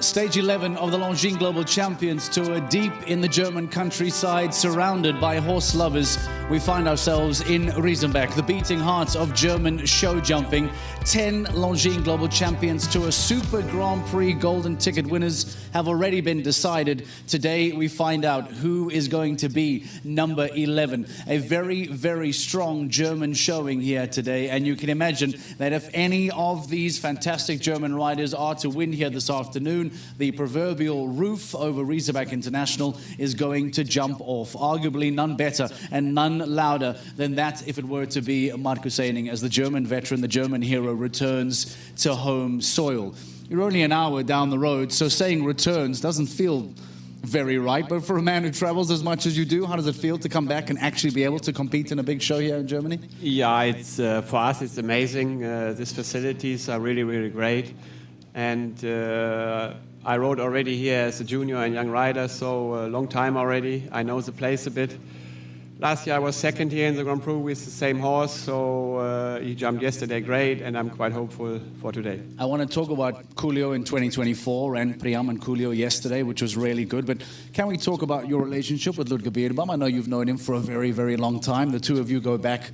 Stage 11 of the Longines Global Champions Tour, deep in the German countryside, surrounded by horse lovers. We find ourselves in Riesenbeck, the beating heart of German show jumping. 10 Longines Global Champions Tour Super Grand Prix golden ticket winners have already been decided. Today we find out who is going to be number 11. A very, very strong German showing here today, and you can imagine that if any of these fantastic German riders are to win here this afternoon, the proverbial roof over Riesenbeck International is going to jump off. Arguably none better and none louder than that if it were to be Markus Eining, as the German veteran, the German hero, returns to home soil. You're only an hour down the road, so saying returns doesn't feel very right, but for a man who travels as much as you do, how does it feel to come back and actually be able to compete in a big show here in Germany? Yeah, it's for us it's amazing. These facilities are really, really great. And I rode already here as a junior and young rider, so a long time already. I know the place a bit. Last year I was second here in the Grand Prix with the same horse, so he jumped yesterday great, and I'm quite hopeful for today. I want to talk about Coolio in 2024 and Priam and Coolio yesterday, which was really good. But can we talk about your relationship with Ludger Beerbaum? I know you've known him for a very, very long time. The two of you go back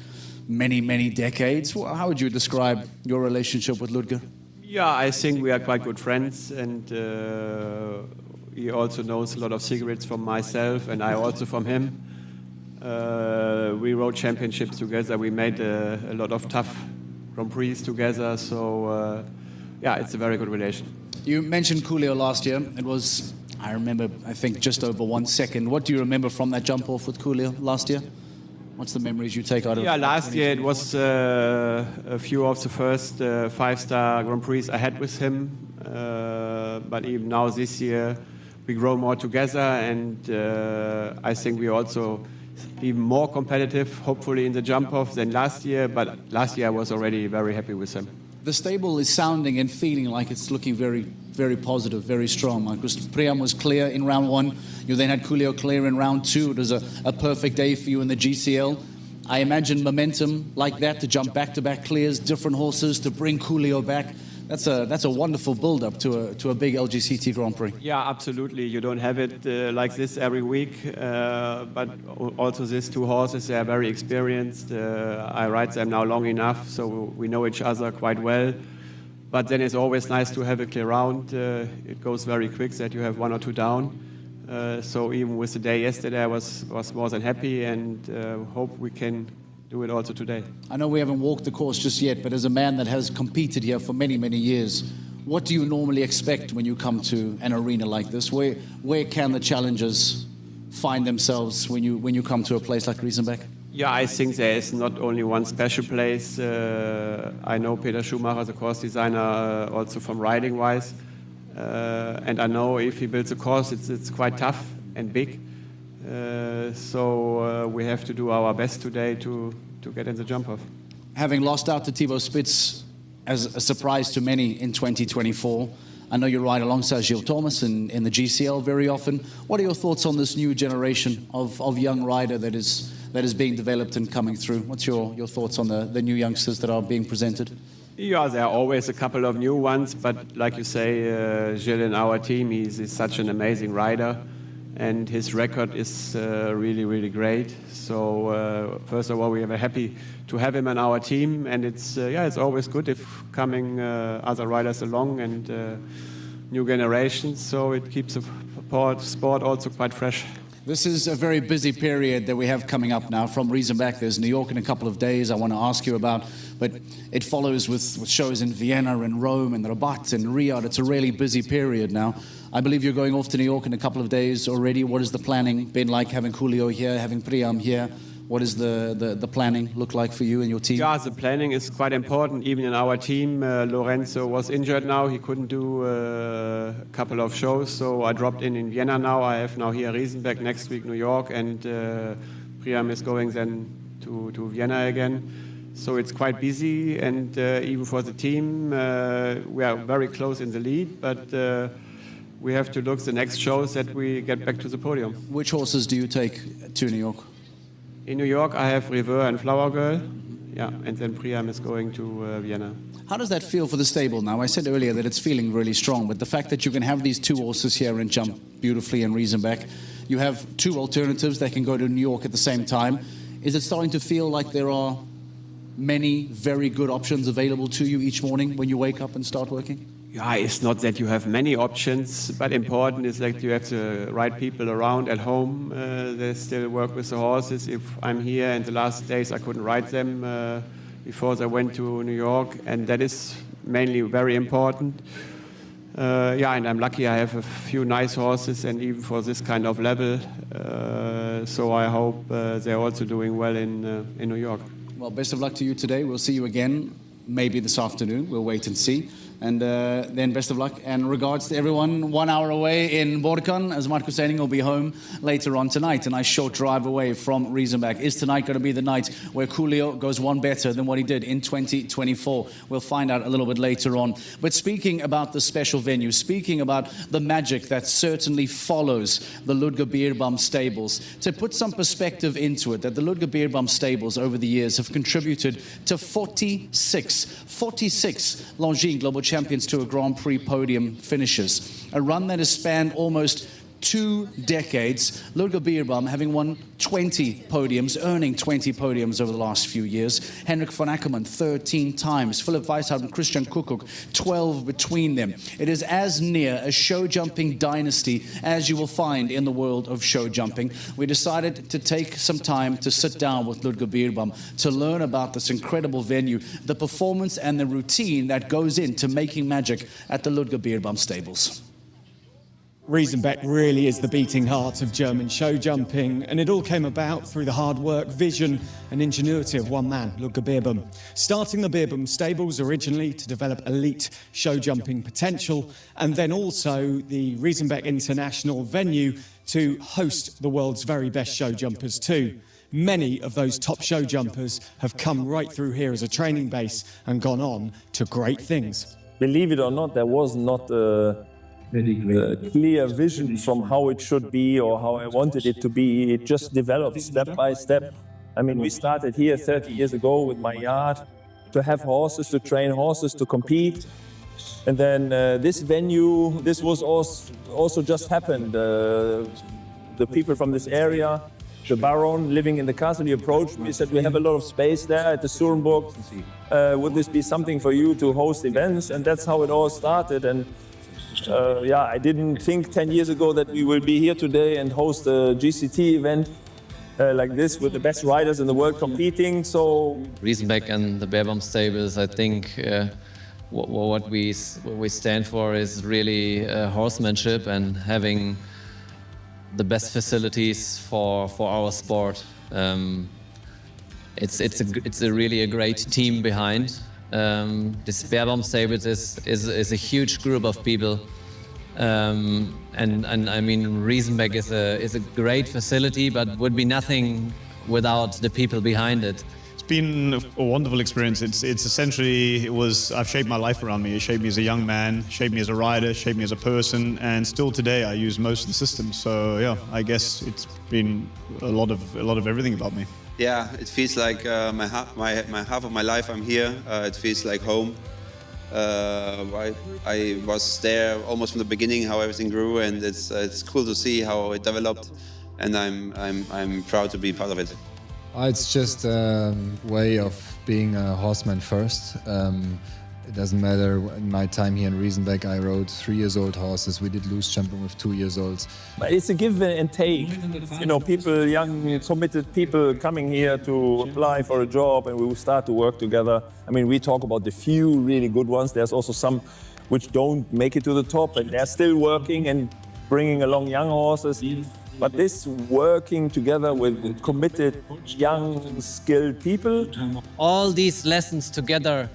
many, many decades. How would you describe your relationship with Ludger? Yeah, I think we are quite good friends, and he also knows a lot of secrets from myself, and I also from him. We rode championships together. We made a lot of tough Grand Prix together. So, yeah, it's a very good relation. You mentioned Coolio last year. It was, I remember, I think just over 1 second. What do you remember from that jump off with Coolio last year? What's the memories you take out of it? Yeah, last year it was a few of the first 5-star Grand Prix I had with him. But even now this year we grow more together, and I think we also even more competitive, hopefully, in the jump-off than last year, but last year I was already very happy with him. The stable is sounding and feeling like it's looking very, very positive, very strong. Markus, Priam was clear in round 1. You then had Coolio clear in round 2. It was a perfect day for you in the GCL. I imagine momentum like that to jump back-to-back clears, different horses, to bring Coolio back. That's a wonderful build-up to a big LGCT Grand Prix. Yeah, absolutely. You don't have it like this every week, but also these two horses, they are very experienced. I ride them now long enough, so we know each other quite well. But then it's always nice to have a clear round. It goes very quick that you have 1 or 2 down. So even with the day yesterday, I was more than happy, and hope we can do it also today. I know we haven't walked the course just yet, but as a man that has competed here for many, many years, what do you normally expect when you come to an arena like this? Where can the challengers find themselves when you come to a place like Riesenbeck? Yeah, I think there is not only one special place. I know Peter Schumacher, the course designer, also from riding-wise. And I know if he builds a course, it's quite tough and big. So we have to do our best today to get in the jump-off. Having lost out to Thibaut Spitz as a surprise to many in 2024, I know you ride alongside Gilles Thomas in the GCL very often. What are your thoughts on this new generation of young rider that is being developed and coming through? What's your thoughts on the new youngsters that are being presented? Yeah, there are always a couple of new ones, but like you say, Gilles in our team, he's such an amazing rider. And his record is really, really great. So first of all, we are very happy to have him on our team, and it's always good if coming other riders along and new generations. So it keeps the sport also quite fresh. This is a very busy period that we have coming up now. From Riesenbeck, there's New York in a couple of days I want to ask you about, but it follows with shows in Vienna and Rome and Rabat and Riyadh. It's a really busy period now. I believe you're going off to New York in a couple of days already. What has the planning been like, having Coolio here, having Priam here? What does the planning look like for you and your team? Yeah, the planning is quite important, even in our team. Lorenzo was injured now. He couldn't do a couple of shows, so I dropped in Vienna now. I have now here Riesenbeck, next week New York, and Priam is going then to Vienna again. So it's quite busy, and even for the team, we are very close in the lead, but we have to look the next shows that we get back to the podium. Which horses do you take to New York? In New York, I have River and Flower Girl. yeah, and then Prix is going to Vienna. How does that feel for the stable now? I said earlier that it's feeling really strong, but the fact that you can have these two horses here and jump beautifully in Riesenbeck, you have two alternatives that can go to New York at the same time. Is it starting to feel like there are many very good options available to you each morning when you wake up and start working? Yeah, it's not that you have many options, but important is that you have the right people around at home. They still work with the horses. If I'm here and the last days I couldn't ride them before they went to New York, and that is mainly very important. Yeah, and I'm lucky I have a few nice horses, and even for this kind of level. So I hope they're also doing well in New York. Well, best of luck to you today. We'll see you again, maybe this afternoon. We'll wait and see. And then best of luck and regards to everyone 1 hour away in Borkan, as Marco Seining will be home later on tonight. A nice short drive away from Riesenbeck. Is tonight going to be the night where Coolio goes one better than what he did in 2024? We'll find out a little bit later on. But speaking about the special venue, speaking about the magic that certainly follows the Ludger Beerbaum stables, to put some perspective into it, that the Ludger Beerbaum stables over the years have contributed to 46 Longines Global Champions Tour Grand Prix podium finishes. A run that has spanned almost 2 decades. Ludger Beerbaum having won 20 podiums, earning 20 podiums over the last few years. Henrik von Ackermann 13 times. Philipp Weishaupt and Christian Kuckuck 12 between them. It is as near a show jumping dynasty as you will find in the world of show jumping. We decided to take some time to sit down with Ludger Beerbaum to learn about this incredible venue, the performance and the routine that goes into making magic at the Ludger Beerbaum stables. Riesenbeck really is the beating heart of German show jumping, and it all came about through the hard work, vision and ingenuity of one man, Ludger Beerbaum. Starting the Beerbaum stables originally to develop elite show jumping potential, and then also the Riesenbeck International venue to host the world's very best show jumpers too. Many of those top show jumpers have come right through here as a training base and gone on to great things. Believe it or not, there was not a clear vision from how it should be or how I wanted it to be. It just developed step by step. I mean, we started here 30 years ago with my yard to have horses, to train horses, to compete. And then this venue, this was also just happened. The people from this area, the Baron living in the castle, he approached me, said, we have a lot of space there at the Surenburg. Would this be something for you to host events? And that's how it all started. And yeah, I didn't think 10 years ago that we will be here today and host a GCT event like this with the best riders in the world competing. So Riesenbeck and the Beerbaum stables, I think what we stand for is really horsemanship and having the best facilities for our sport. It's really a great team behind. This Beerbaum stables is a huge group of people, and I mean Riesenbeck is a great facility, but would be nothing without the people behind it. It's been a wonderful experience. It's essentially I've shaped my life around me. It shaped me as a young man, shaped me as a rider, shaped me as a person, and still today I use most of the systems. So yeah, I guess it's been a lot of everything about me. Yeah, it feels like my half of my life I'm here. It feels like home. I was there almost from the beginning, how everything grew, and it's cool to see how it developed, and I'm proud to be part of it. It's just a way of being a horseman first. It doesn't matter. In my time here in Riesenbeck, I rode 3-year-old horses. We did loose jumping with 2-year-olds. But it's a give and take. You know, people, young, committed people coming here to apply for a job, and we will start to work together. I mean, we talk about the few really good ones. There's also some which don't make it to the top, and they're still working and bringing along young horses. But this working together with committed, young, skilled people. All these lessons together,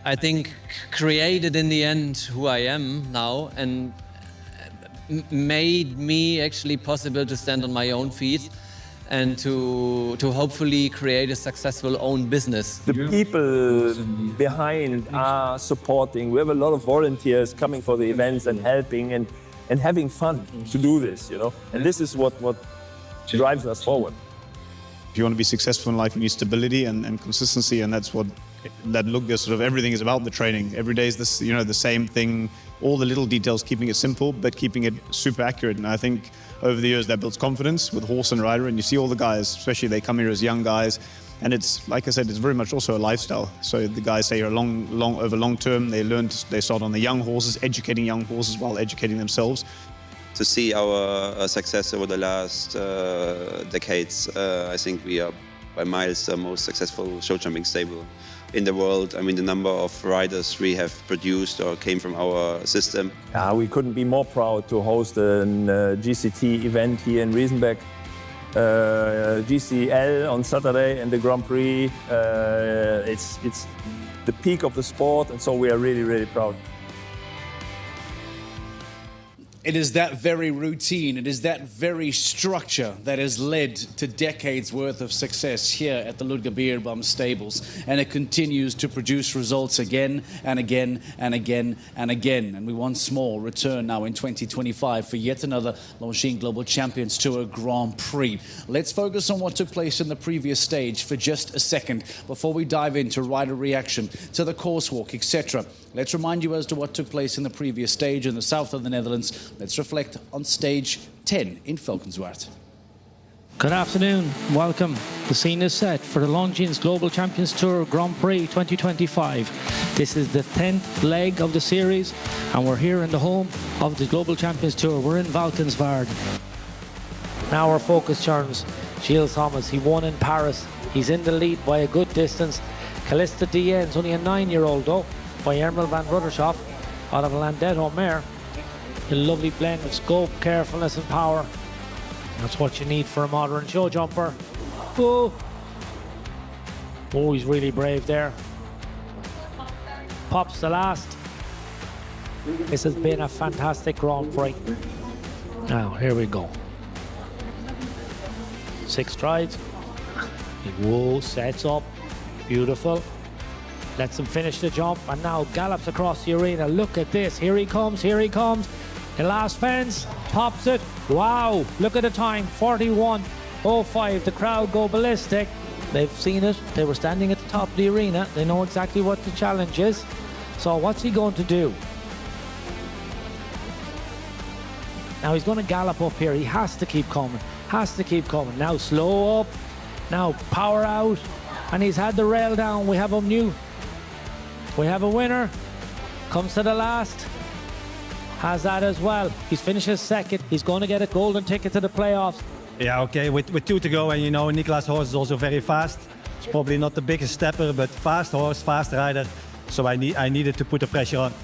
I think, created in the end who I am now and made me actually possible to stand on my own feet and to hopefully create a successful own business. The people behind are supporting. We have a lot of volunteers coming for the events and helping and having fun to do this, you know. And this is what drives us forward. If you want to be successful in life, you need stability and consistency, and that's what that Lugge sort of everything is about. The training every day is this, you know, the same thing, all the little details, keeping it simple but keeping it super accurate. And I think over the years that builds confidence with horse and rider, and you see all the guys, especially they come here as young guys, and it's like I said, it's very much also a lifestyle. So the guys stay here over long term. They start on the young horses, educating young horses while educating themselves. To see our success over the last decades, I think we are by miles the most successful show jumping stable in the world. I mean, the number of riders we have produced or came from our system. We couldn't be more proud to host a GCT event here in Riesenbeck. GCL on Saturday and the Grand Prix. It's the peak of the sport, and so we are really, really proud. It is that very routine, it is that very structure that has led to decades worth of success here at the Lugge Beerbum stables, and it continues to produce results again and again and again and again. And we once more return now in 2025 for yet another Longines Global Champions Tour Grand Prix. Let's focus on what took place in the previous stage for just a second before we dive into rider reaction to the course walk, etc. Let's remind you as to what took place in the previous stage in the south of the Netherlands. Let's reflect on stage 10 in Valkenswaard. Good afternoon, welcome. The scene is set for the Longines Global Champions Tour Grand Prix 2025. This is the 10th leg of the series, and we're here in the home of the Global Champions Tour. We're in Valkenswaard. Now our focus turns. Gilles Thomas, he won in Paris. He's in the lead by a good distance. Calista Dien's only a 9-year-old though, by Emil van Ruddershoff out of Landetto mare. A lovely blend of scope, carefulness and power. That's what you need for a modern show jumper. Oh, he's really brave there. Pops the last. This has been a fantastic Grand Prix. Now, here we go. 6 strides. Whoa, sets up. Beautiful. Lets him finish the jump and now gallops across the arena. Look at this. Here he comes. Here he comes. The last fence. Pops it. Wow. Look at the time. 41:05. The crowd go ballistic. They've seen it. They were standing at the top of the arena. They know exactly what the challenge is. So what's he going to do? Now he's going to gallop up here. He has to keep coming. Has to keep coming. Now slow up. Now power out. And he's had the rail down. We have him new. We have a winner. Comes to the last. Has that as well. He's finishes second. He's going to get a golden ticket to the playoffs. Yeah, okay. With 2 to go, and you know, Nikla's horse is also very fast. It's probably not the biggest stepper, but fast horse, fast rider. So I needed to put the pressure on.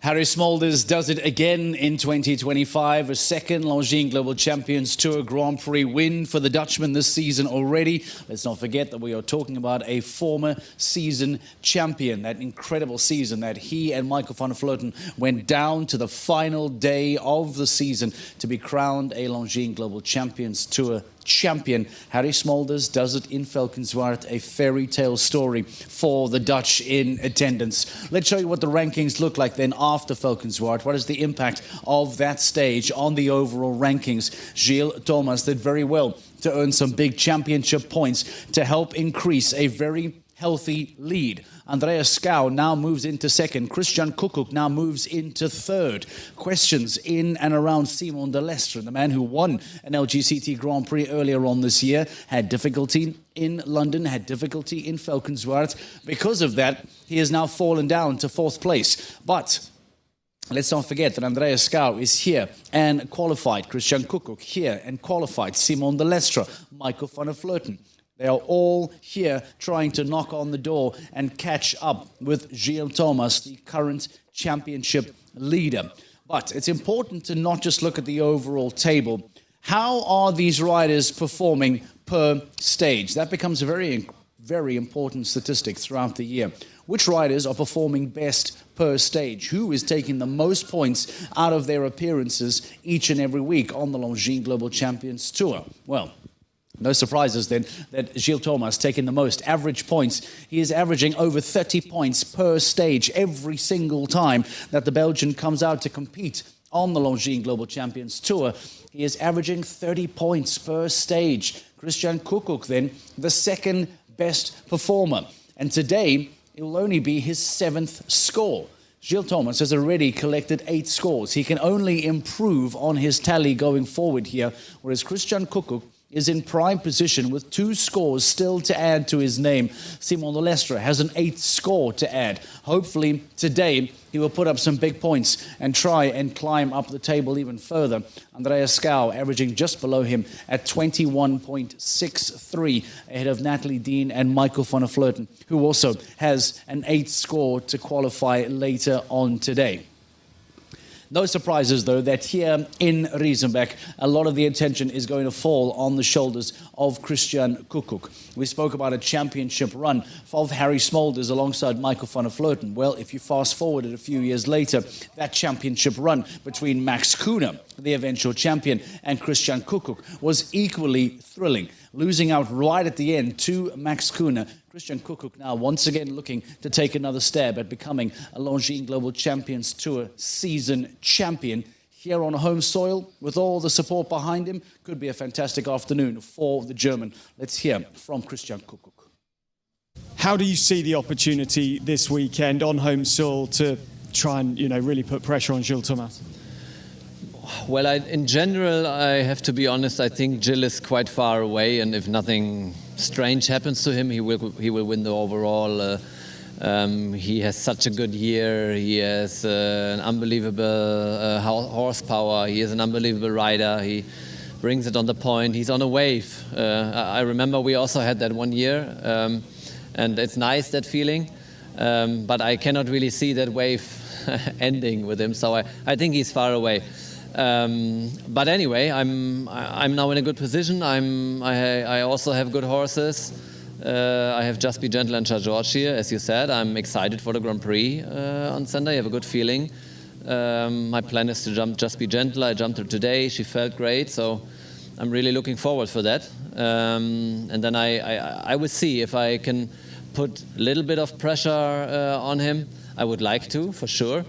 Harry Smolders does it again in 2025, a second Longines Global Champions Tour Grand Prix win for the Dutchman this season already. Let's not forget that we are talking about a former season champion, that incredible season that he and Michael van der Vleuten went down to the final day of the season to be crowned a Longines Global Champions Tour champion. Harry Smolders does it in Valkenswaard, a fairy tale story for the Dutch in attendance. Let's show you what the rankings look like then after Valkenswaard. What is the impact of that stage on the overall rankings? Gilles Thomas did very well to earn some big championship points to help increase a very healthy lead. Andreas Schouw now moves into second. Christian Kuckuck now moves into third. Questions in and around Simon de Lestre, the man who won an LGCT Grand Prix earlier on this year, had difficulty in London, had difficulty in Valkenswaard. Because of that, he has now fallen down to 4th place. But let's not forget that Andreas Schouw is here and qualified. Christian Kuckuck here and qualified. Simon de Lestre, Michael van der Vleuten. They are all here trying to knock on the door and catch up with Gilles Thomas, the current championship leader. But it's important to not just look at the overall table. How are these riders performing per stage? That becomes a very important statistic throughout the year. Which riders are performing best per stage? Who is taking the most points out of their appearances each and every week on the Longines Global Champions Tour? Well, no surprises then that Gilles Thomas taking the most average points. He is averaging over 30 points per stage every single time that the Belgian comes out to compete on the Longines Global Champions Tour. He is averaging 30 points per stage. Christian Kukuc, then, the second best performer. And today, it will only be his 7th score. Gilles Thomas has already collected 8 scores. He can only improve on his tally going forward here, whereas Christian Kukuc is in prime position with 2 scores still to add to his name. Simon de Lestre has an 8th score to add. Hopefully today he will put up some big points and try and climb up the table even further. Andreas Skau averaging just below him at 21.63, ahead of Natalie Dean and Michael van der Vleuten, who also has an 8th score to qualify later on today. No surprises, though, that here in Riesenbeck, a lot of the attention is going to fall on the shoulders of Christian Kukuc. We spoke about a championship run of Harry Smolders alongside Michael van der Vleuten. Well, if you fast forward it a few years later, that championship run between Max Kuhne, the eventual champion, and Christian Kukuc was equally thrilling. Losing out right at the end to Max Kuhne, Christian Kukuc now once again looking to take another stab at becoming a Longines Global Champions Tour season champion. Here on home soil, with all the support behind him, could be a fantastic afternoon for the German. Let's hear from Christian Kukuc. How do you see the opportunity this weekend on home soil to try and, really put pressure on Gilles Thomas? Well, in general, I have to be honest, I think Gilles is quite far away, and if nothing strange happens to him, he will win the overall. He has such a good year. He has an unbelievable horsepower. He is an unbelievable rider. He brings it on the point. He's on a wave. I remember we also had that one year, and it's nice, that feeling. But I cannot really see that wave ending with him, so I think he's far away. But anyway, I'm now in a good position. I also have good horses. I have Just Be Gentle and George here, as you said. I'm excited for the Grand Prix on Sunday. I have a good feeling. My plan is to jump Just Be Gentle. I jumped her today. She felt great, so I'm really looking forward for that. And then I will see if I can put a little bit of pressure on him. I would like to, for sure.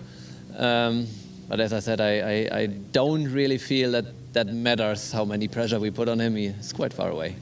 But as I said, I don't really feel that matters how many pressure we put on him. He's quite far away.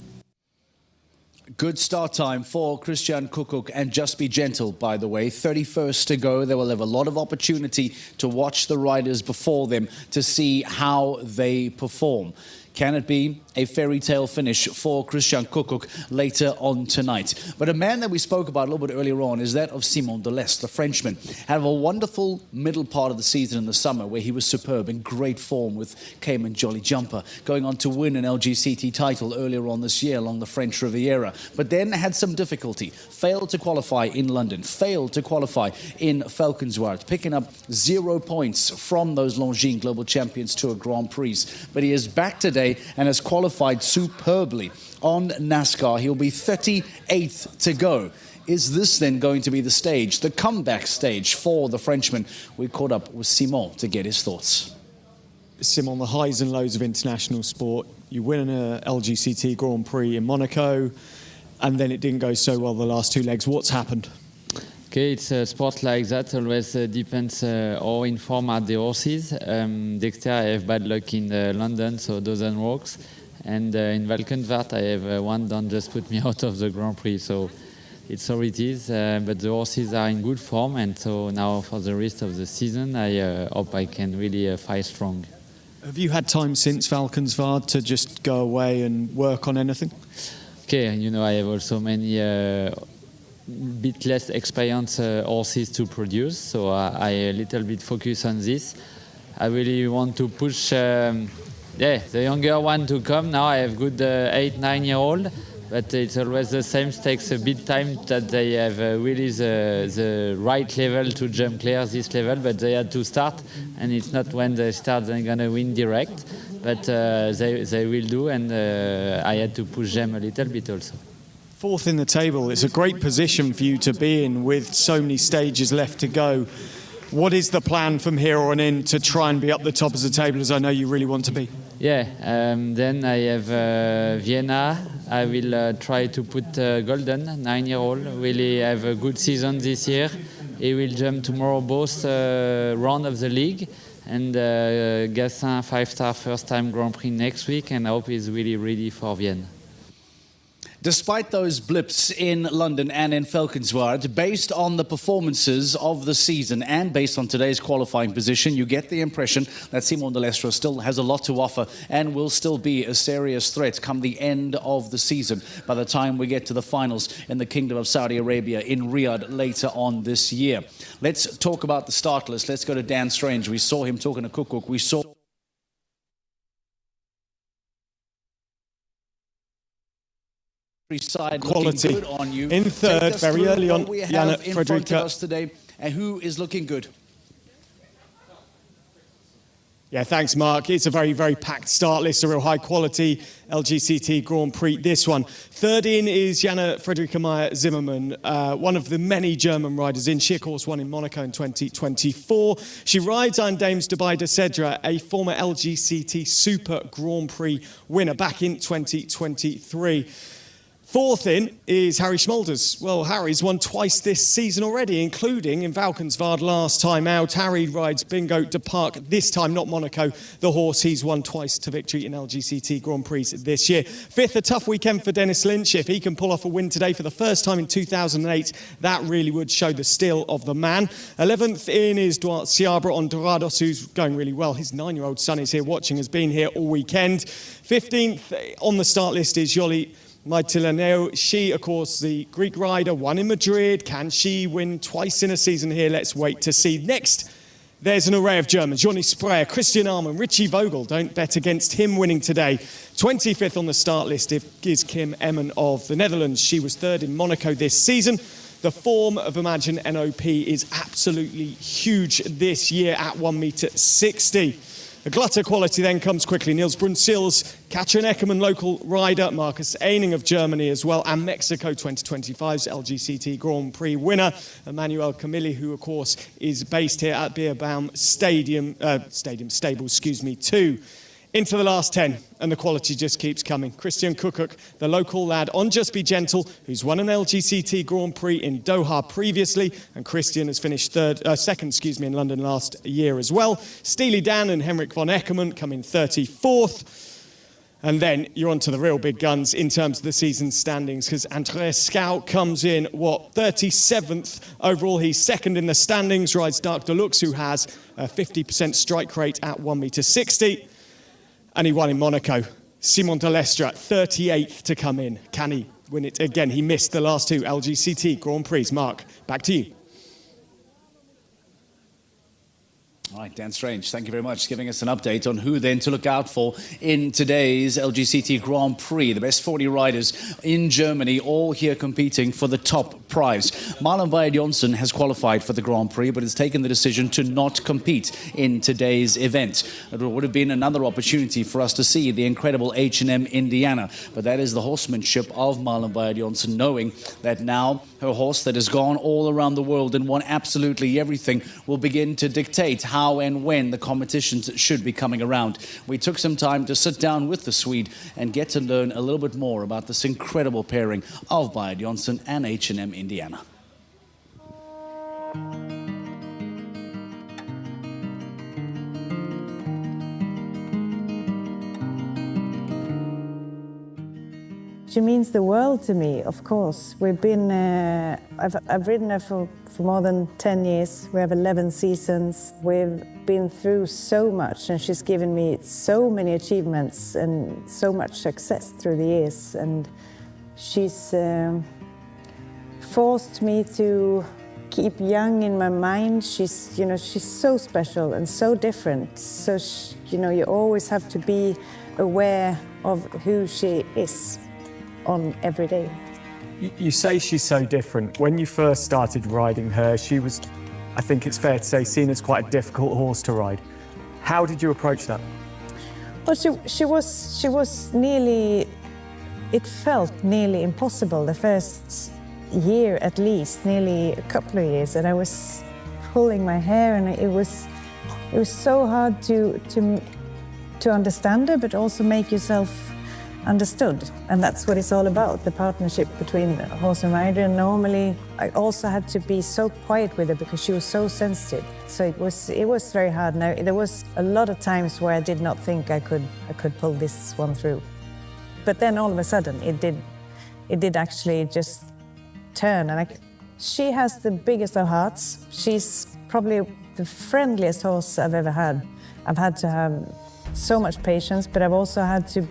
Good start time for Christian Kukuc and Just Be Gentle, by the way. 31st to go. They will have a lot of opportunity to watch the riders before them to see how they perform. Can it be a fairy tale finish for Christian Kukuc later on tonight? But a man that we spoke about a little bit earlier on is that of Simon de Lestre, the Frenchman. Had a wonderful middle part of the season in the summer where he was superb, in great form with Cayman Jolly Jumper, going on to win an LGCT title earlier on this year along the French Riviera. But then had some difficulty, failed to qualify in London, failed to qualify in Valkenswaard, picking up 0 points from those Longines Global Champions Tour Grand Prix. But he is back today and has qualified superbly on NASCAR. He'll be 38th to go. Is this then going to be the stage, the comeback stage for the Frenchman? We caught up with Simon to get his thoughts. Simon, the highs and lows of international sport. You win an LGCT Grand Prix in Monaco, and then it didn't go so well the last 2 legs. What's happened? Okay, it's a sport like that. Always depends how in form are the horses. Dexter, I have bad luck in London, so doesn't work. And in Valkenswaard, I have one don't just put me out of the Grand Prix. So it's how it is. But the horses are in good form, and so now for the rest of the season, I hope I can really fight strong. Have you had time since Valkenswaard to just go away and work on anything? Okay, I have also many bit less experienced horses to produce, so I a little bit focus on this. I really want to push the younger one to come. Now I have good 8-9-year-old, but it's always the same. It takes a bit time that they have really the right level to jump clear this level, but they had to start, and it's not when they start they're gonna win direct, but they will do, and I had to push them a little bit also. 4th in the table. It's a great position for you to be in with so many stages left to go. What is the plan from here on in to try and be up the top of the table, as I know you really want to be? Yeah, then I have Vienna. I will try to put Golden, 9-year-old, really have a good season this year. He will jump tomorrow both round of the league. And Gassin 5-star first-time Grand Prix next week, and I hope he's really ready for Vienna. Despite those blips in London and in Valkenswaard, based on the performances of the season and based on today's qualifying position, you get the impression that Simon de Lestre still has a lot to offer and will still be a serious threat come the end of the season by the time we get to the finals in the Kingdom of Saudi Arabia in Riyadh later on this year. Let's talk about the start list. Let's go to Dan Strange. We saw him talking to Kukuk. We saw side quality good on you. In third, very early on, Jana in front of Fredrika. us today, and who is looking good? Yeah, thanks, Mark. It's a very, very packed start list, a real high-quality LGCT Grand Prix, this one. Third in is Jana Fredrika Meyer-Zimmermann, one of the many German riders in. She, of course, won in Monaco in 2024. She rides Iron Dame's Dubai de Cedra, a former LGCT Super Grand Prix winner back in 2023. Fourth in is Harry Schmolders. Well, Harry's won twice this season already, including in Valkenswaard last time out. Harry rides Bingo de Park this time, not Monaco. The horse, he's won twice to victory in LGCT Grand Prix this year. Fifth, a tough weekend for Dennis Lynch. If he can pull off a win today for the first time in 2008, that really would show the skill of the man. 11th in is Duarte Seabra on Dorados, who's going really well. His 9-year-old son is here watching, has been here all weekend. 15th on the start list is Yoli Maitilaneo. She, of course, the Greek rider, won in Madrid. Can she win twice in a season here? Let's wait to see. Next, there's an array of Germans. Johnny Sprayer, Christian Arman, Richie Vogel. Don't bet against him winning today. 25th on the start list is Kim Emmen of the Netherlands. She was third in Monaco this season. The form of Imagine NOP is absolutely huge this year at 1.60 meters. The glut of quality then comes quickly. Niels Brunsils, Katrin Eckermann, local rider, Marcus Eining of Germany as well, and Mexico 2025's LGCT Grand Prix winner, Emmanuel Camilli, who of course is based here at Beerbaum Stable, 2. Into the last 10, and the quality just keeps coming. Christian Kukuk, the local lad on Just Be Gentle, who's won an LGCT Grand Prix in Doha previously, and Christian has finished second in London last year as well. Steely Dan and Henrik von Eckermann come in 34th. And then you're on to the real big guns in terms of the season standings, because Andreas Scout comes in, 37th overall. He's second in the standings, rides Dark Deluxe, who has a 50% strike rate at 1.60 meters. And he won in Monaco. Simon de Lestre, 38th to come in. Can he win it again? He missed the last two LGCT Grand Prix. Mark, back to you. All right, Dan Strange, thank you very much for giving us an update on who then to look out for in today's LGCT Grand Prix. The best 40 riders in Germany, all here competing for the top prize. Marlon Bayer-Jonsson has qualified for the Grand Prix, but has taken the decision to not compete in today's event. It would have been another opportunity for us to see the incredible H&M Indiana, but that is the horsemanship of Marlon Bayer-Jonsson, knowing that now her horse that has gone all around the world and won absolutely everything will begin to dictate how and when the competitions should be coming around. We took some time to sit down with the Swede and get to learn a little bit more about this incredible pairing of Bayer-Jonsson and H&M Indiana. She means the world to me, of course. We've been, I've ridden her for more than 10 years. We have 11 seasons. We've been through so much, and she's given me so many achievements and so much success through the years. And she's forced me to keep young in my mind. She's so special and so different. So, you always have to be aware of who she is on every day. You say she's so different. When you first started riding her, she was, I think it's fair to say, seen as quite a difficult horse to ride. How did you approach that? Well, she was nearly, it felt nearly impossible the first year at least, nearly a couple of years, and I was pulling my hair, and it was so hard to understand her, but also make yourself understood. And that's what it's all about, the partnership between horse and rider. And normally I also had to be so quiet with her because she was so sensitive. So it was very hard. Now, there was a lot of times where I did not think I could pull this one through. But then all of a sudden it did actually just turn. And she has the biggest of hearts. She's probably the friendliest horse I've ever had. I've had to have so much patience, but I've also had to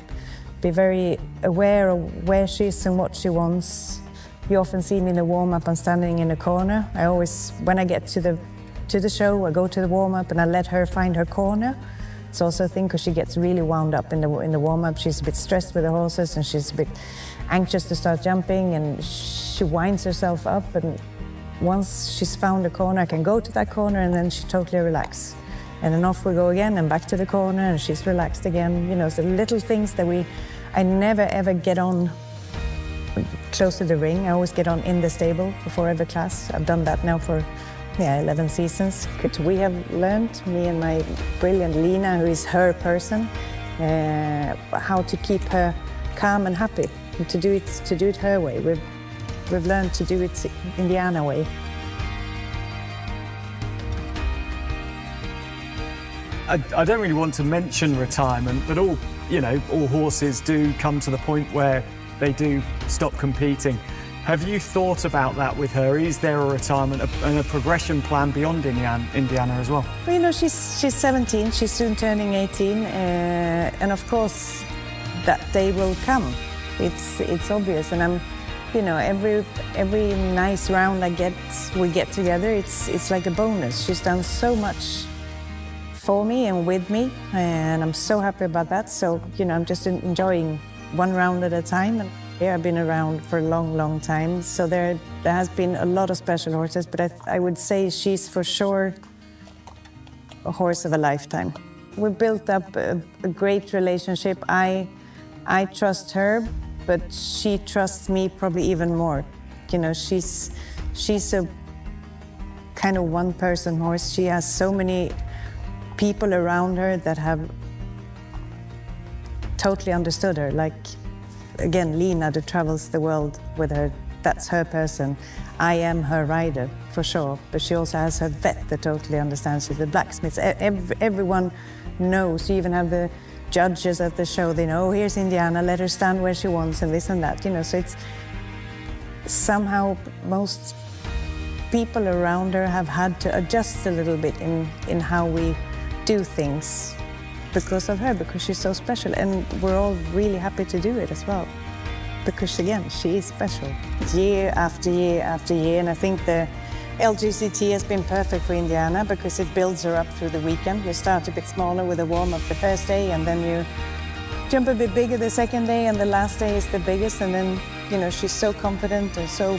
be very aware of where she is and what she wants. You often see me in the warm-up, I'm standing in a corner. I always, when I get to the show, I go to the warm-up and I let her find her corner. It's also a thing because she gets really wound up in the warm-up. She's a bit stressed with the horses and she's a bit anxious to start jumping, and she winds herself up, and once she's found a corner, I can go to that corner and then she totally relaxes. And then off we go again and back to the corner and she's relaxed again. You know, so little things that I never ever get on close to the ring. I always get on in the stable before every class. I've done that now for 11 seasons. We have learned, me and my brilliant Lina, who is her person, how to keep her calm and happy, and to do it her way. We've learned to do it Indiana way. I don't really want to mention retirement, but all horses do come to the point where they do stop competing. Have you thought about that with her? Is there a retirement and a progression plan beyond Indiana as well? Well, you know, she's 17, she's soon turning 18, and of course that day will come. It's obvious, and I'm, you know, every nice round we get together, it's like a bonus. She's done so much for me and with me, and I'm so happy about that. So, you know, I'm just enjoying one round at a time. And yeah, I've been around for a long, long time, so there has been a lot of special horses, but I would say she's for sure a horse of a lifetime. We built up a great relationship. I trust her, but she trusts me probably even more. You know, she's a kind of one-person horse. She has so many people around her that have totally understood her. Like, again, Lina, that travels the world with her, that's her person. I am her rider, for sure, but she also has her vet that totally understands her, the blacksmiths. Everyone knows. You even have the judges at the show, they know, oh, here's Indiana, let her stand where she wants, and this and that, you know. So it's somehow most people around her have had to adjust a little bit in how we do things because of her, because she's so special, and we're all really happy to do it as well, because again, she is special. Year after year after year, and I think the LGCT has been perfect for Indiana because it builds her up through the weekend. You start a bit smaller with a warm-up the first day, and then you jump a bit bigger the second day, and the last day is the biggest, and then, you know, she's so confident and so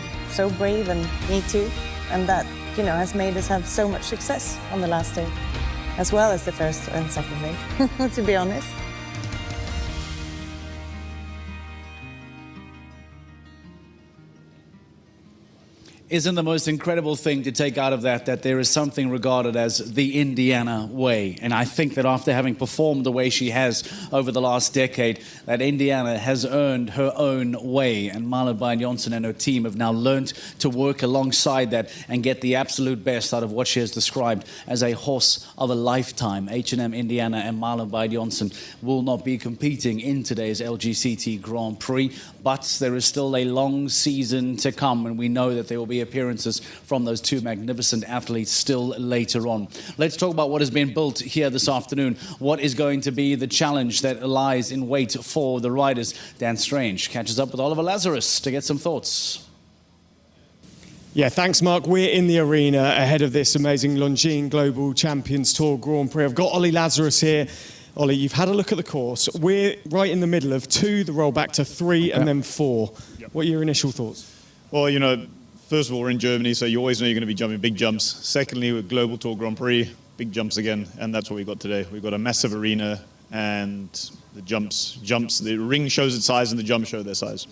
brave, and me too, and that, you know, has made us have so much success on the last day, as well as the first and second day, to be honest. Isn't the most incredible thing to take out of that there is something regarded as the Indiana way? And I think that after having performed the way she has over the last decade, that Indiana has earned her own way. And Malin Jonsson and her team have now learned to work alongside that and get the absolute best out of what she has described as a horse of a lifetime. H&M Indiana and Malin Jonsson will not be competing in today's LGCT Grand Prix, but there is still a long season to come, and we know that there will be appearances from those two magnificent athletes still later on. Let's talk about what has been built here this afternoon. What is going to be the challenge that lies in wait for the riders? Dan Strange catches up with Oliver Lazarus to get some thoughts. Yeah, thanks, Mark. We're in the arena ahead of this amazing Longines Global Champions Tour Grand Prix. I've got Ollie Lazarus here. Ollie, you've had a look at the course. We're right in the middle of 2, the roll back to 3, and then 4. Yep. What are your initial thoughts? Well, you know, first of all, we're in Germany, so you always know you're going to be jumping big jumps. Secondly, with Global Tour Grand Prix, big jumps again, and that's what we've got today. We've got a massive arena, and the jumps, the ring shows its size and the jumps show their size.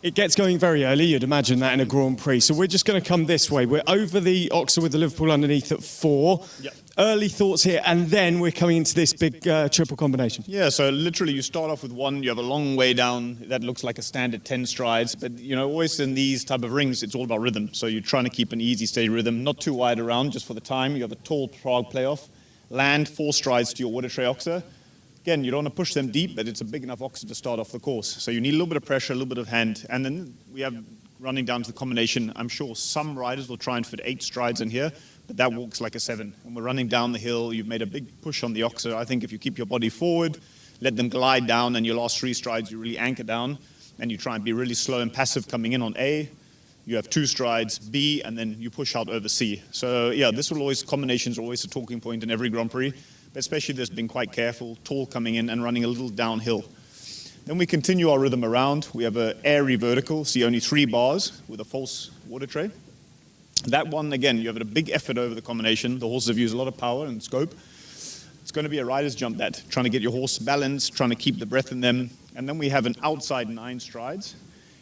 It gets going very early, you'd imagine that in a Grand Prix. So we're just going to come this way. We're over the Oxer with the Liverpool underneath at 4. Yep. Early thoughts here, and then we're coming into this big triple combination. Yeah, so literally you start off with 1, you have a long way down, that looks like a standard 10 strides, but you know, always in these type of rings, it's all about rhythm. So you're trying to keep an easy, steady rhythm, not too wide around, just for the time. You have a tall Prague playoff, land 4 strides to your water tray Oxer. Again, you don't want to push them deep, but it's a big enough Oxer to start off the course. So you need a little bit of pressure, a little bit of hand, and then we have running down to the combination. I'm sure some riders will try and fit 8 strides in here, but that walks like a 7. When we're running down the hill, you've made a big push on the Oxer. I think if you keep your body forward, let them glide down, and your last 3 strides, you really anchor down, and you try and be really slow and passive coming in on A. You have 2 strides, B, and then you push out over C. So yeah, combinations are always a talking point in every Grand Prix, but especially this being quite careful, tall coming in and running a little downhill. Then we continue our rhythm around. We have an airy vertical, see only 3 bars with a false water tray. That one, again, you have a big effort over the combination. The horses have used a lot of power and scope. It's going to be a rider's jump, that, trying to get your horse balanced, trying to keep the breath in them. And then we have an outside 9 strides.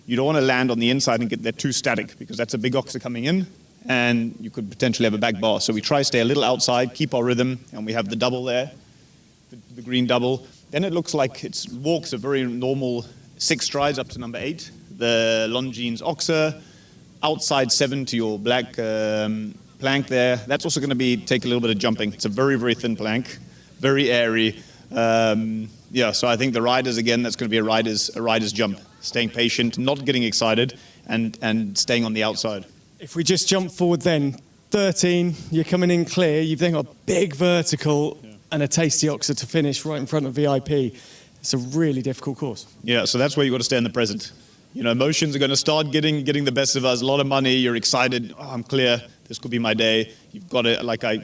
You don't want to land on the inside and get that too static, because that's a big Oxer coming in, and you could potentially have a back bar. So we try to stay a little outside, keep our rhythm, and we have the double there, the green double. Then it looks like it walks a very normal 6 strides up to number 8. The Longines Oxer, outside 7 to your black plank there. That's also going to take a little bit of jumping. It's a very, very thin plank, very airy. Yeah, so I think the riders, again, that's going to be a rider's jump. Staying patient, not getting excited, and staying on the outside. If we just jump forward then, 13, you're coming in clear, you've then got a big vertical and a tasty Oxer to finish right in front of VIP. It's a really difficult course. Yeah, so that's where you've got to stay in the present. You know, emotions are going to start getting the best of us. A lot of money, you're excited, I'm clear, this could be my day. You've got to,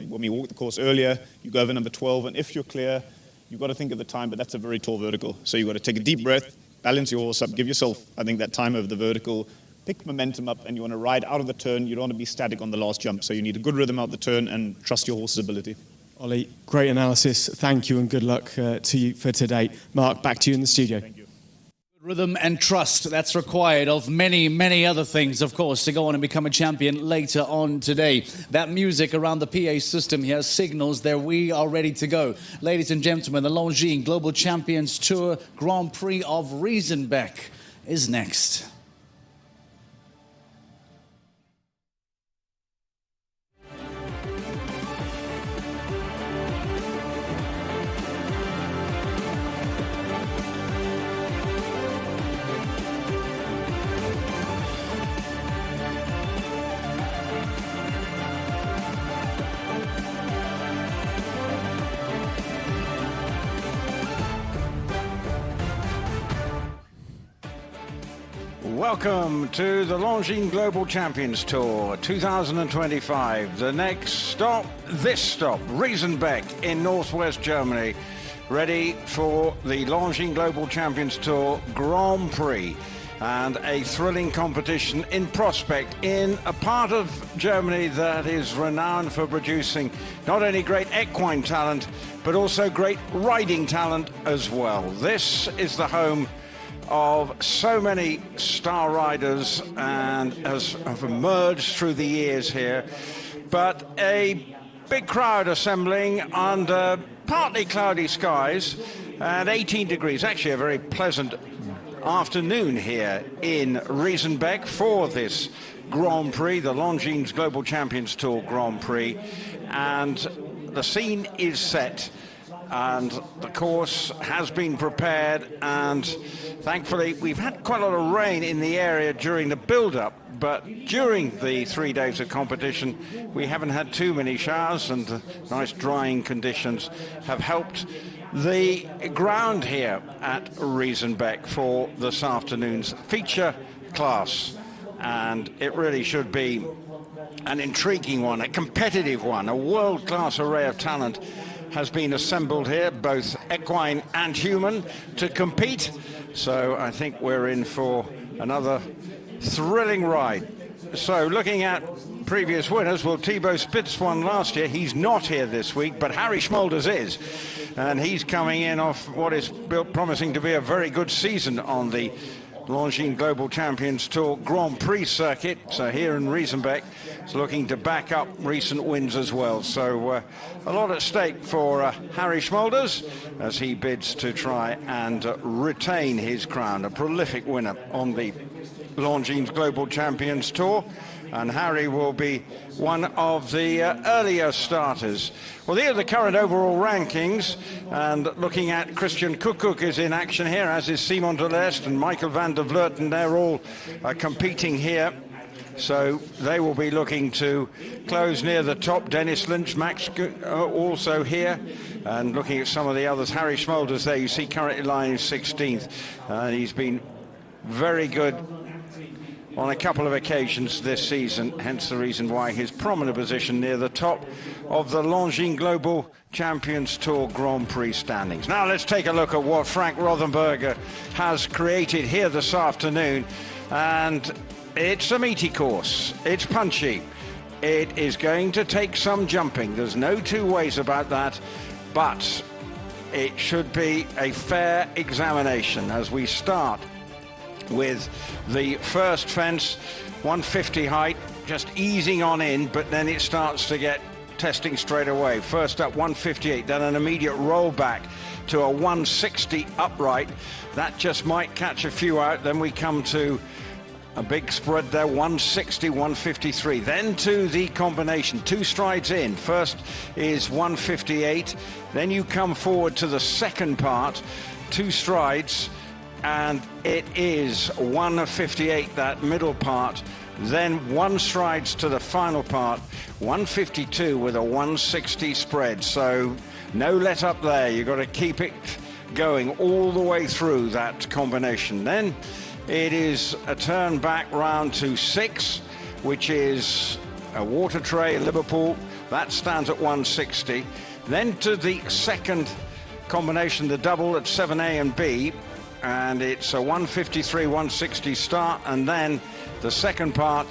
when we walked the course earlier, you go over number 12, and if you're clear, you've got to think of the time, but that's a very tall vertical. So you've got to take a deep breath, balance your horse up, give yourself, I think, that time over the vertical, pick momentum up, and you want to ride out of the turn. You don't want to be static on the last jump. So you need a good rhythm out the turn and trust your horse's ability. Ollie, great analysis. Thank you and good luck to you for today. Mark, back to you in the studio. Thank you. Rhythm and trust, that's required of many, many other things, of course, to go on and become a champion later on today. That music around the PA system here signals that we are ready to go. Ladies and gentlemen, the Longines Global Champions Tour Grand Prix of Riesenbeck is next. Welcome to the Longines Global Champions Tour 2025. The next stop, Riesenbeck in northwest Germany, ready for the Longines Global Champions Tour Grand Prix, and a thrilling competition in prospect in a part of Germany that is renowned for producing not only great equine talent, but also great riding talent as well. This is the home of so many star riders and have emerged through the years here, but a big crowd assembling under partly cloudy skies and 18 degrees, actually a very pleasant afternoon here in Riesenbeck for this Grand Prix, the Longines Global Champions Tour Grand Prix, and the scene is set and the course has been prepared, and thankfully we've had quite a lot of rain in the area during the build-up, but during the 3 days of competition we haven't had too many showers, and nice drying conditions have helped the ground here at Riesenbeck for this afternoon's feature class. And it really should be an intriguing one, a competitive one. A world-class array of talent has been assembled here, both equine and human, to compete. So I think we're in for another thrilling ride. So looking at previous winners, well, Thibaut Spitz won last year. He's not here this week, but Harry Schmolders is. And he's coming in off what is promising to be a very good season on the Longines Global Champions Tour Grand Prix circuit. So here in Riesenbeck, it's looking to back up recent wins as well. So a lot at stake for Harry Schmolders as he bids to try and retain his crown. A prolific winner on the Longines Global Champions Tour. And Harry will be one of the earlier starters. Well, here are the current overall rankings. And looking at Christian Koekkoek is in action here, as is Simon de Lest and Michael van der Vleuten. They're all competing here. So they will be looking to close near the top. Dennis Lynch, Max also here. And looking at some of the others, Harry Schmolders there, you see currently lying 16th. And he's been very good on a couple of occasions this season, hence the reason why his prominent position near the top of the Longines Global Champions Tour Grand Prix standings. Now let's take a look at what Frank Rothenberger has created here this afternoon. And it's a meaty course, it's punchy, it is going to take some jumping, there's no two ways about that, but it should be a fair examination as we start with the first fence, 150 height, just easing on in, but then it starts to get testing straight away. First up 158, then an immediate roll back to a 160 upright. That just might catch a few out. Then we come to a big spread there, 160, 153. Then to the combination, 2 strides in. First is 158, then you come forward to the second part, 2 strides, and it is 158, that middle part. Then 1 strides to the final part, 152 with a 160 spread. So no let up there. You've got to keep it going all the way through that combination. Then it is a turn back round to 6, which is a water tray, Liverpool. That stands at 160. Then to the second combination, the double at 7A and B. And it's a 153, 160 start, and then the second part,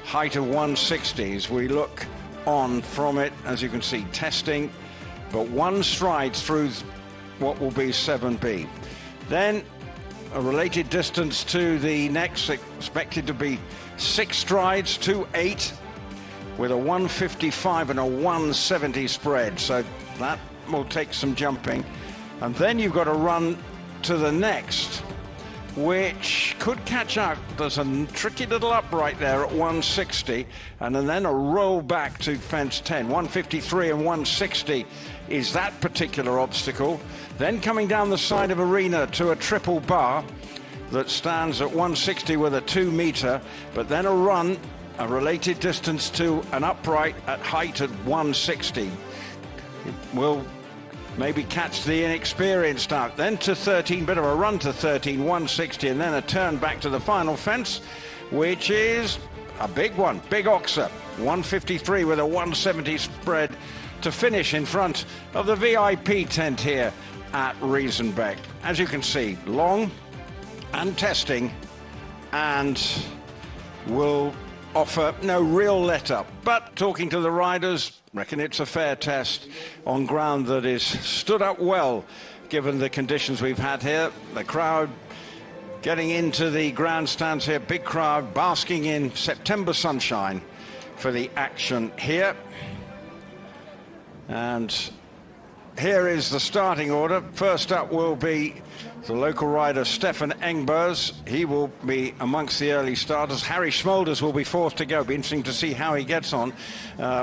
height of 160 as we look on from it, as you can see, testing, but 1 stride through what will be 7B. Then a related distance to the next, expected to be 6 strides to 8, with a 155 and a 170 spread, so that will take some jumping. And then you've got to run to the next, which could catch out. There's a tricky little upright there at 160, and then a roll back to fence 10. 153 and 160 is that particular obstacle. Then coming down the side of arena to a triple bar that stands at 160 with a 2 meter, but then a run, a related distance to an upright at height at 160. It will maybe catch the inexperienced out. Then to 13, bit of a run to 13, 160, and then a turn back to the final fence, which is a big one, big oxer, 153 with a 170 spread to finish in front of the VIP tent here at Riesenbeck. As you can see, long and testing, and will offer no real let-up. But talking to the riders, reckon it's a fair test on ground that is stood up well, given the conditions we've had here. The crowd getting into the grandstands here, big crowd basking in September sunshine for the action here. And here is the starting order. First up will be the local rider Stefan Engbers. He will be amongst the early starters. Harry Schmolders will be fourth to go. Be interesting to see how he gets on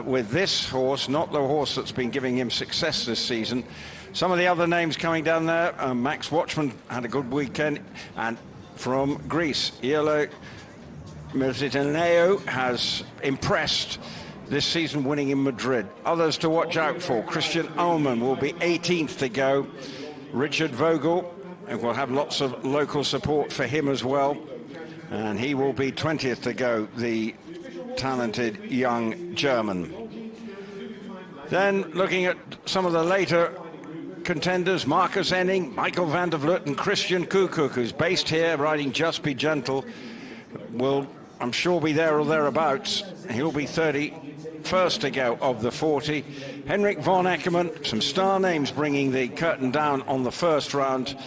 with this horse, not the horse that's been giving him success this season. Some of the other names coming down there, Max Watchman had a good weekend, and from Greece, Iolo Mirzitaneo has impressed this season, winning in Madrid. Others to watch out for: Christian Ullmann will be 18th to go. Richard Vogel, and we'll have lots of local support for him as well, and he will be 20th to go, the talented young German. Then looking at some of the later contenders, Marcus Enning, Michael van der Vleuten, Christian Koekkoek, who's based here, riding Just Be Gentle, will, I'm sure, be there or thereabouts. He'll be 31st to go of the 40. Henrik von Eckermann, some star names bringing the curtain down on the first round.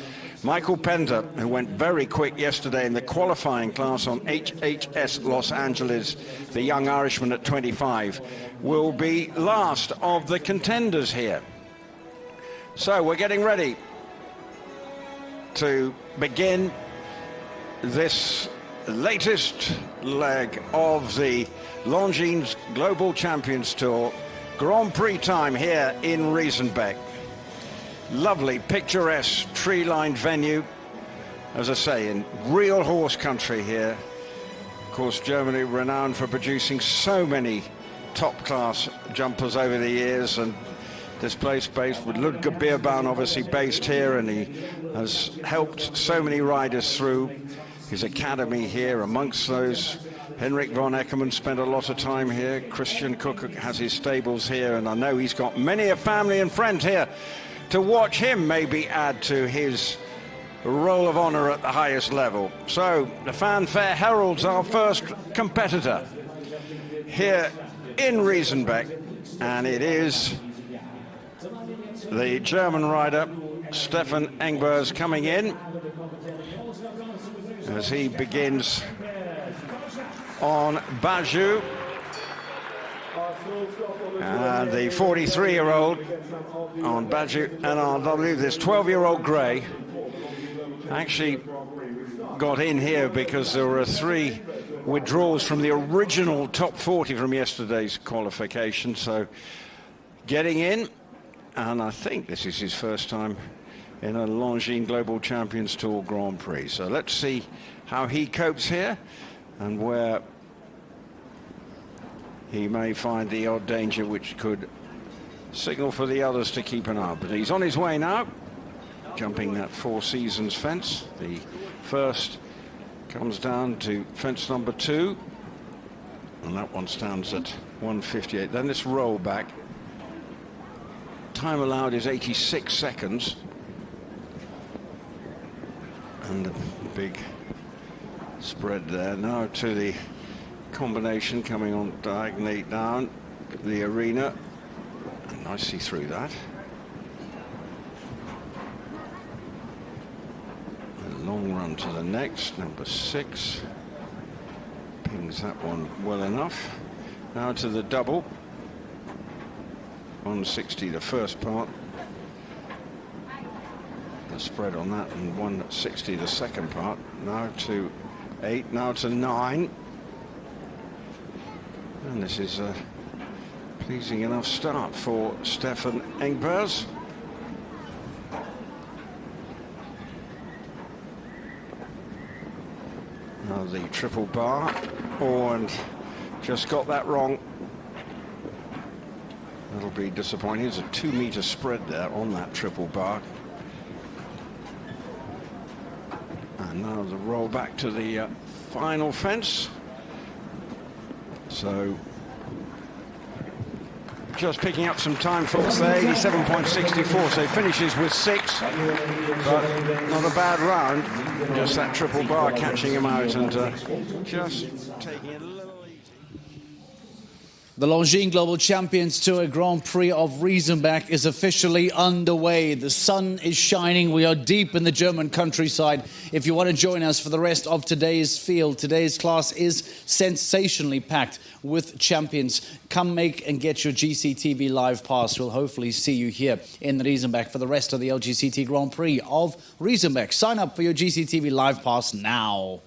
Michael Pender, who went very quick yesterday in the qualifying class on HHS Los Angeles, the young Irishman at 25, will be last of the contenders here. So we're getting ready to begin this latest leg of the Longines Global Champions Tour Grand Prix time here in Riesenbeck. Lovely, picturesque, tree-lined venue, as I say, in real horse country here. Of course, Germany renowned for producing so many top-class jumpers over the years, and this place based with Ludger Beerbaum, obviously based here, and he has helped so many riders through his academy here. Amongst those, Henrik von Eckermann spent a lot of time here. Christian Cook has his stables here, and I know he's got many a family and friends here to watch him maybe add to his roll of honor at the highest level. So the fanfare heralds our first competitor here in Riesenbeck, and it is the German rider Stefan Engbers coming in as he begins on Baju. And the 43-year-old on Baju, and I believe this 12-year-old Gray actually got in here because there were 3 withdrawals from the original top 40 from yesterday's qualification. So getting in, and I think this is his first time in a Longines Global Champions Tour Grand Prix. So let's see how he copes here and where he may find the odd danger which could signal for the others to keep an eye on. But he's on his way now, jumping that Four Seasons fence. The first comes down to fence number 2, and that one stands at 1:58. Then this roll back. Time allowed is 86 seconds. And the big spread there. Now to the combination coming on diagonally down the arena, and nicely through that. A long run to the next, number 6. Pings that one well enough. Now to the double. 160 the first part. The spread on that, and 160 the second part. Now to 8, now to 9. And this is a pleasing enough start for Stefan Engbers. Now the triple bar. Oh, and just got that wrong. That'll be disappointing. There's a 2-meter spread there on that triple bar. And now the roll back to the final fence. So just picking up some time, folks, there, 87.64, so he finishes with 6, but not a bad round. Just that triple bar catching him out and just taking it a little easy. The Longines Global Champions Tour Grand Prix of Riesenbeck is officially underway. The sun is shining. We are deep in the German countryside. If you want to join us for the rest of today's field, today's class is sensationally packed with champions. Come make and get your GCTV live pass. We'll hopefully see you here in Riesenbeck for the rest of the LGCT Grand Prix of Riesenbeck. Sign up for your GCTV live pass now.